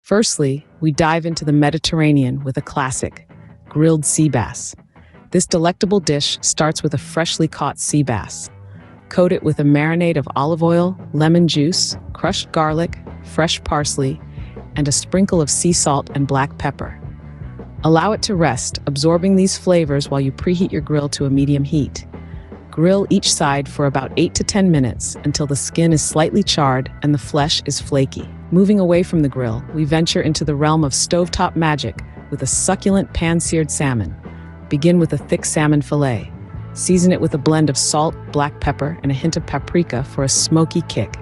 Firstly, we dive into the Mediterranean with a classic, grilled sea bass. This delectable dish starts with a freshly caught sea bass. Coat it with a marinade of olive oil, lemon juice, crushed garlic, fresh parsley, and a sprinkle of sea salt and black pepper. Allow it to rest, absorbing these flavors while you preheat your grill to a medium heat. Grill each side for about 8 to 10 minutes until the skin is slightly charred and the flesh is flaky. Moving away from the grill, we venture into the realm of stovetop magic with a succulent pan-seared salmon. Begin with a thick salmon fillet. Season it with a blend of salt, black pepper, and a hint of paprika for a smoky kick.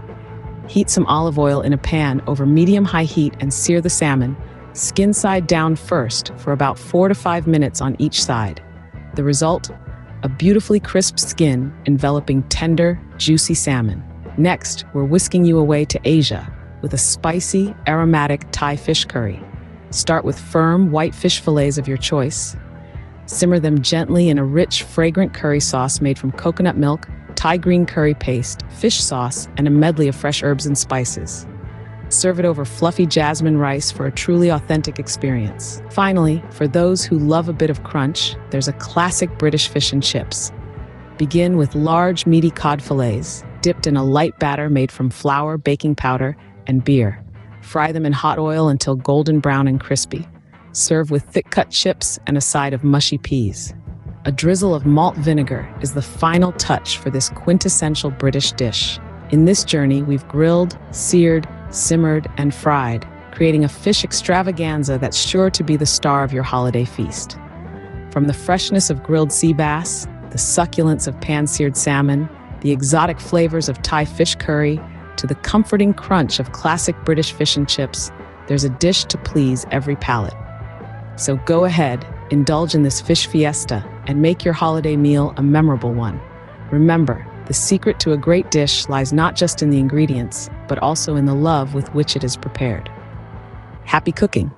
Heat some olive oil in a pan over medium-high heat and sear the salmon, skin side down first, for about 4 to 5 minutes on each side. The result? A beautifully crisp skin enveloping tender, juicy salmon. Next, we're whisking you away to Asia with a spicy, aromatic Thai fish curry. Start with firm, white fish fillets of your choice. Simmer them gently in a rich, fragrant curry sauce made from coconut milk, Thai green curry paste, fish sauce, and a medley of fresh herbs and spices. Serve it over fluffy jasmine rice for a truly authentic experience. Finally, for those who love a bit of crunch, there's a classic British fish and chips. Begin with large, meaty cod fillets, dipped in a light batter made from flour, baking powder, and beer. Fry them in hot oil until golden brown and crispy. Serve with thick-cut chips and a side of mushy peas. A drizzle of malt vinegar is the final touch for this quintessential British dish. In this journey, we've grilled, seared, simmered, and fried, creating a fish extravaganza that's sure to be the star of your holiday feast. From the freshness of grilled sea bass, the succulence of pan-seared salmon, the exotic flavors of Thai fish curry, to the comforting crunch of classic British fish and chips, there's a dish to please every palate. So go ahead, indulge in this fish fiesta, and make your holiday meal a memorable one. Remember, the secret to a great dish lies not just in the ingredients, but also in the love with which it is prepared. Happy cooking!